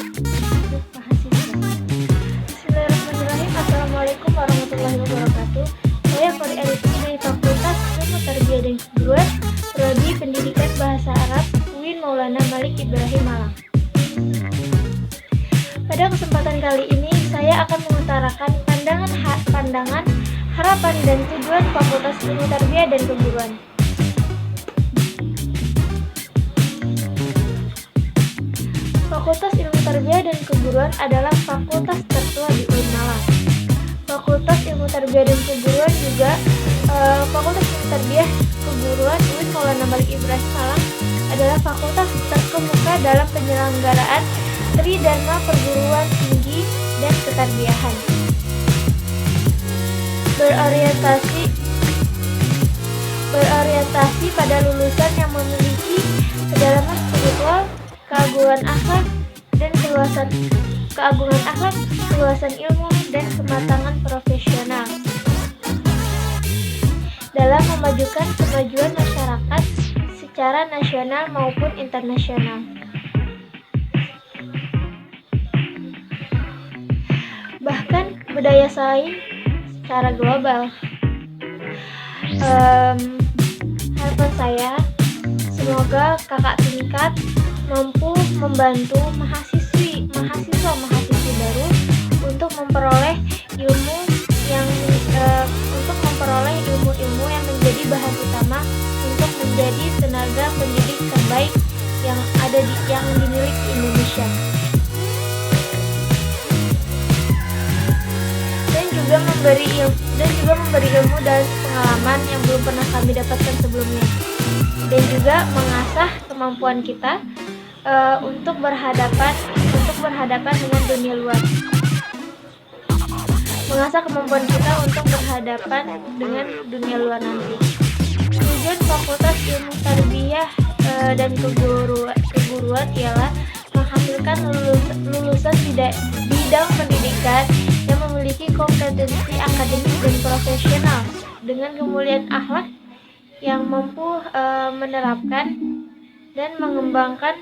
Bismillahirrahmanirrahim. Assalamualaikum warahmatullahi wabarakatuh. Saya Fori Arifin dari Fakultas Ilmu Tarbiyah dan Keguruan, Prodi Pendidikan Bahasa Arab, UIN Maulana Malik Ibrahim Malang. Pada kesempatan kali ini, saya akan mengutarakan pandangan, harapan dan tujuan Fakultas Ilmu Tarbiyah dan Keguruan. Fakultas Ilmu Tarbiyah dan Keguruan adalah fakultas tertua di UIN Malang. Fakultas Ilmu Tarbiyah dan Keguruan juga Fakultas Ilmu Tarbiyah Keguruan UIN Maulana Malik Ibrahim Malang adalah fakultas terkemuka dalam penyelenggaraan Tridharma Perguruan Tinggi dan Ketarbiyahan. Berorientasi pada lulusan yang memiliki kedalaman spiritual, keagungan akhlak, keluasan ilmu, dan kematangan profesional dalam memajukan kemajuan masyarakat secara nasional maupun internasional. Bahkan budaya sains secara global. Harapan saya, semoga kakak tingkat mampu membantu mahasiswa-mahasiswi baru untuk memperoleh ilmu yang menjadi bahan utama untuk menjadi tenaga pendidik terbaik yang dimiliki Indonesia. Dan juga memberi ilmu dan pengalaman yang belum pernah kami dapatkan sebelumnya. Dan juga mengasah kemampuan kita untuk berhadapan dengan dunia luar. Mengasah kemampuan kita untuk berhadapan dengan dunia luar nanti. Tujuan Fakultas Ilmu Tarbiyah dan Keguruan ialah menghasilkan lulusan bidang pendidikan yang memiliki kompetensi akademik dan profesional dengan kemuliaan akhlak, yang mampu menerapkan dan mengembangkan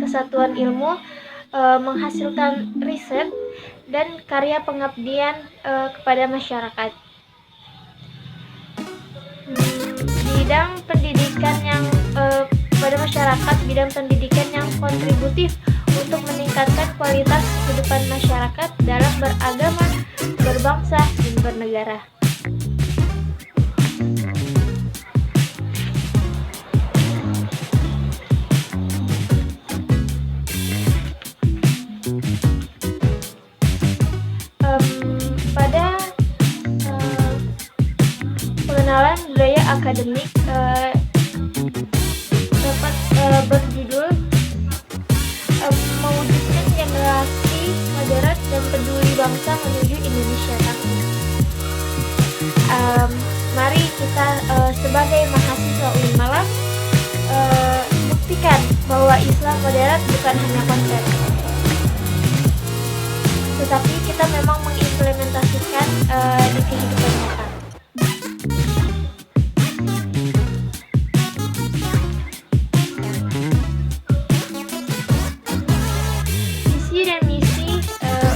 kesatuan ilmu, menghasilkan riset dan karya pengabdian kepada masyarakat. Bidang pendidikan yang kontributif untuk meningkatkan kualitas kehidupan masyarakat dalam beragama, berbangsa, dan bernegara. Pada pengenalan budaya akademik dapat berjudul mewujudkan generasi moderat dan peduli bangsa menuju Indonesia Tangguh. Mari kita sebagai mahasiswa UIN Malang buktikan bahwa Islam moderat bukan hanya konsep, tetapi kita memang mengimplementasikan di kehidupan nyata. Visi dan misi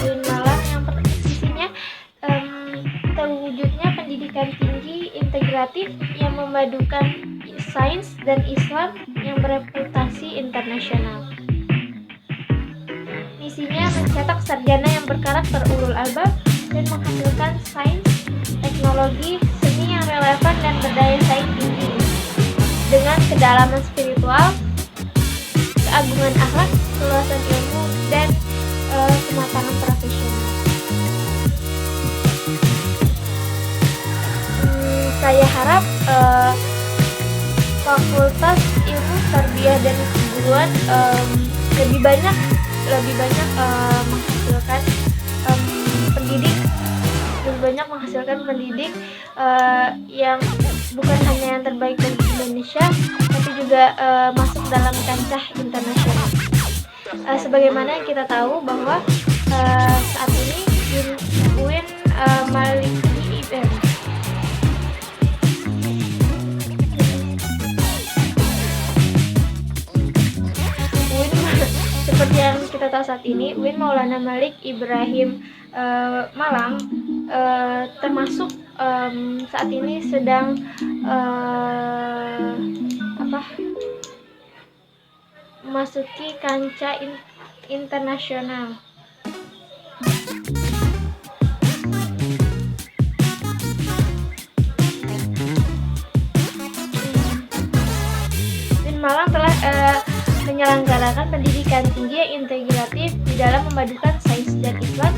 UIN Malang yang sisinya terwujudnya pendidikan tinggi integratif yang memadukan sains dan Islam yang bereputasi internasional. Misinya mencetak sarjana yang berkarakter ulul albab dan menghasilkan sains, teknologi, seni yang relevan dan berdaya saing tinggi dengan kedalaman spiritual, keagungan akhlak, keluasan ilmu, dan kematangan profesional. Saya harap Fakultas Ilmu Tarbiyah dan Keguruan lebih banyak menghasilkan pendidik yang bukan hanya yang terbaik bagi Indonesia, tapi juga masuk dalam kancah internasional. Sebagaimana yang kita tahu bahwa saat ini UIN Malik Ibrahim Seperti yang kita tahu saat ini, UIN Maulana Malik Ibrahim Malang termasuk saat ini sedang memasuki kancah internasional. UIN Malang telah menyelenggarakan pendidikan tinggi yang integratif di dalam memadukan sains dan Islam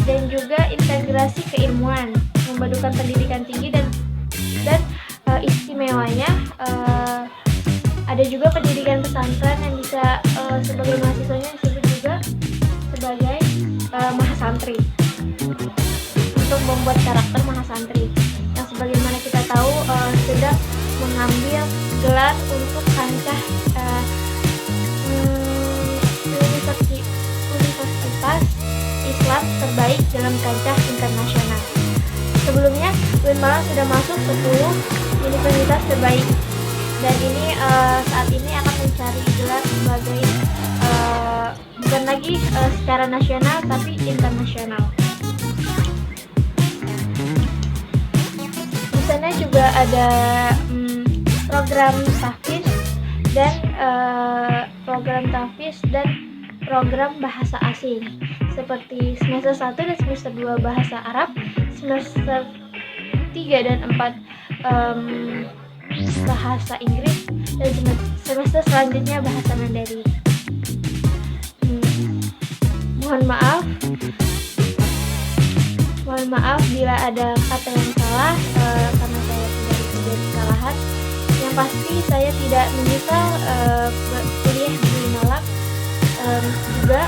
dan juga integrasi keilmuan, memadukan pendidikan tinggi dan istimewanya ada juga pendidikan pesantren yang bisa sebagai mahasiswanya disebut juga sebagai mahasantri, untuk membuat karakter mahasantri yang sebagaimana kita tahu sedang mengambil gelar untuk kancah universitas Islam terbaik dalam kancah internasional. Sebelumnya, UIN Malang sudah masuk 10 universitas terbaik, dan ini saat ini akan mencari gelar sebagai bukan lagi secara nasional tapi internasional. Di sana juga ada program tahfiz dan program bahasa asing seperti semester 1 dan semester 2 bahasa Arab, semester 3 dan 4 bahasa Inggris, dan semester selanjutnya bahasa Mandarin. Mohon maaf bila ada kata yang salah, karena saya tidak ada kesalahan. Yang pasti saya tidak menyesal kuliah di Malang. Juga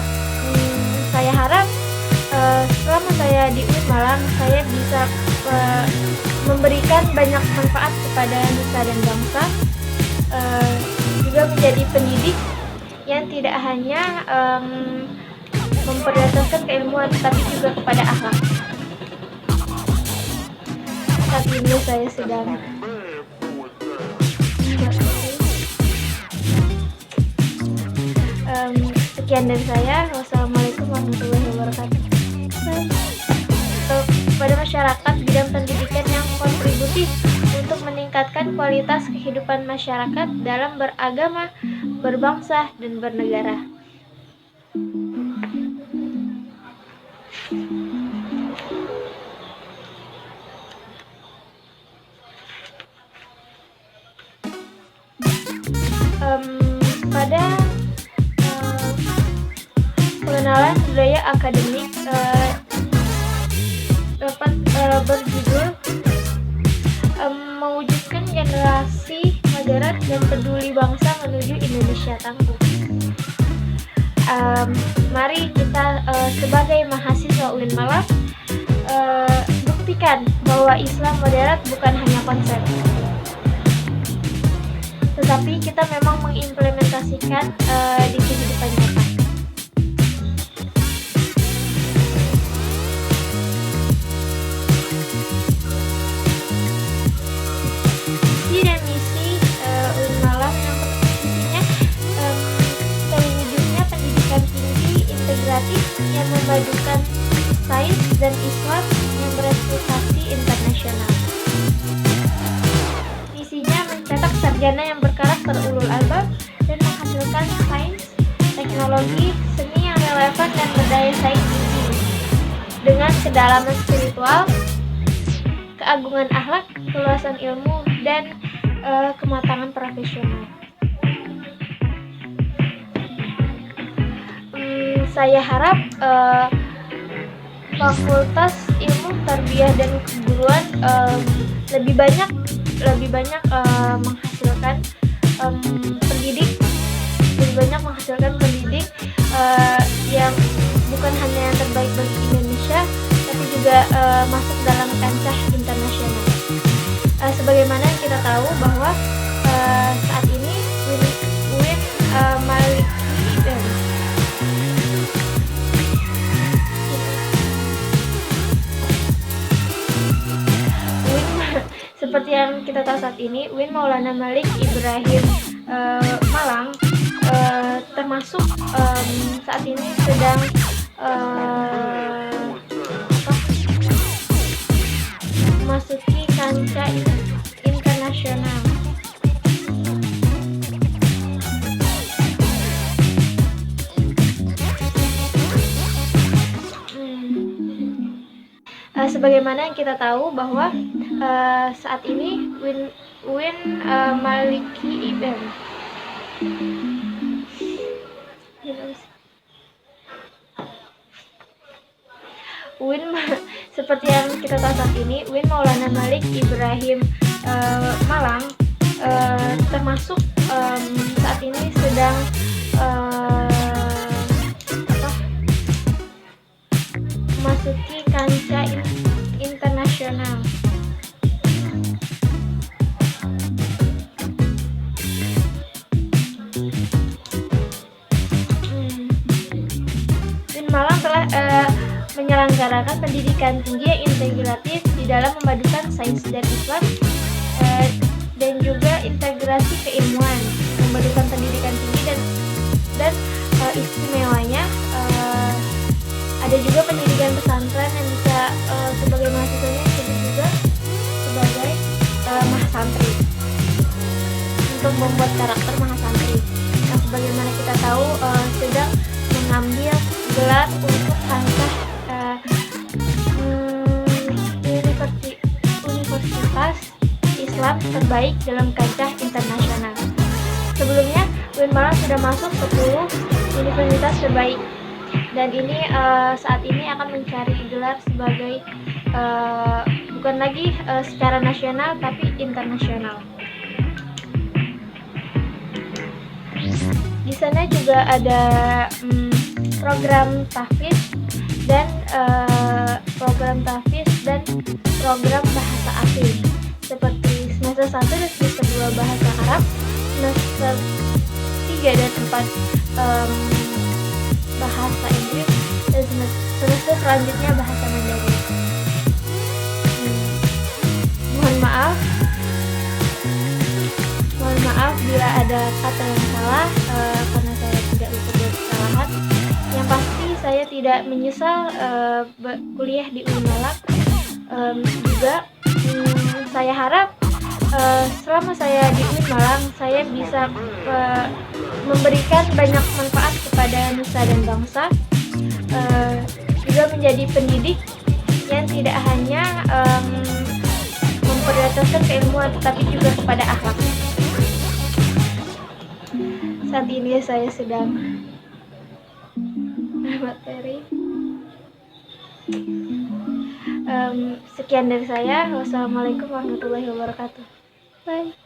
saya harap selama saya di UIN Malang saya bisa memberikan banyak manfaat kepada nusa dan bangsa, juga menjadi pendidik yang tidak hanya memperdayakan keilmuan tapi juga kepada akhlak. Saat ini saya sedang sekian dari saya. Wassalamualaikum warahmatullahi wabarakatuh. Kepada masyarakat, bidang pendidikan yang kontributif untuk meningkatkan kualitas kehidupan masyarakat dalam beragama, berbangsa, dan bernegara. Pada pengenalan budaya akademik dapat berjudul mewujudkan generasi moderat dan peduli bangsa menuju Indonesia tangguh. Mari kita sebagai mahasiswa UIN Malang buktikan bahwa Islam moderat bukan hanya konsep, tetapi kita memang mengimplementasikan di kehidupan nyata. Visi dan misi UIN Malang yang isinya terwujudnya pendidikan tinggi integratif yang memadukan sains dan Islam yang bereputasi internasional. Misinya mencetak sarjana yang berkarakter ulul albab dan menghasilkan sains, teknologi, seni yang relevan dan berdaya saing tinggi dengan kedalaman spiritual, keagungan akhlak, keluasan ilmu, dan kematangan profesional. Saya harap Fakultas Ilmu Tarbiyah dan Keguruan lebih banyak menghasilkan pendidik yang bukan hanya yang terbaik bagi Indonesia, tapi juga masuk dalam kancah internasional. Sebagaimana yang kita tahu bahwa saat ini UIN Malik seperti yang kita tahu saat ini, UIN Maulana Malik Ibrahim Malang termasuk termasuk saat ini sedang memasuki kancah internasional. Sebagaimana yang kita tahu bahwa saat ini Win Maliki seperti yang kita tahu saat ini, Win Maulana Malik Ibrahim Malang termasuk saat ini sedang memasuki kancah internasional. Win Malang telah menyelenggarakan pendidikan tinggi yang integratif di dalam memadukan sains dan Islam dan juga integrasi keilmuan, memadukan pendidikan tinggi dan istimewanya ada juga pendidikan pesantren yang bisa sebagai mahasiswanya disebut juga sebagai mahasantri untuk membuat karakter mahasantri. Nah, sebagaimana kita tahu sedang mengambil gelar untuk kancah Universitas Islam terbaik dalam kancah internasional. Sebelumnya, Win Malang sudah masuk 10 universitas terbaik. Dan ini saat ini akan mencari gelar sebagai bukan lagi secara nasional tapi internasional. Di sana juga ada program tahfiz dan program bahasa asing seperti semester 1 dan semester 2 bahasa Arab, semester 3 dan 4 bahasa Inggris, dan semester selanjutnya bahasa Mandarin. Mohon maaf bila ada kata yang salah karena saya tidak bisa berkesalahan. Yang pasti saya tidak menyesal kuliah di Unmalang. Juga saya harap selama saya di Unmalang saya bisa memberikan banyak manfaat kepada nusa dan bangsa, juga menjadi pendidik yang tidak hanya memprioritaskan keilmuan tetapi juga kepada akhlak. Saat ini saya sedang materi. Sekian dari saya. Wassalamualaikum warahmatullahi wabarakatuh. Bye.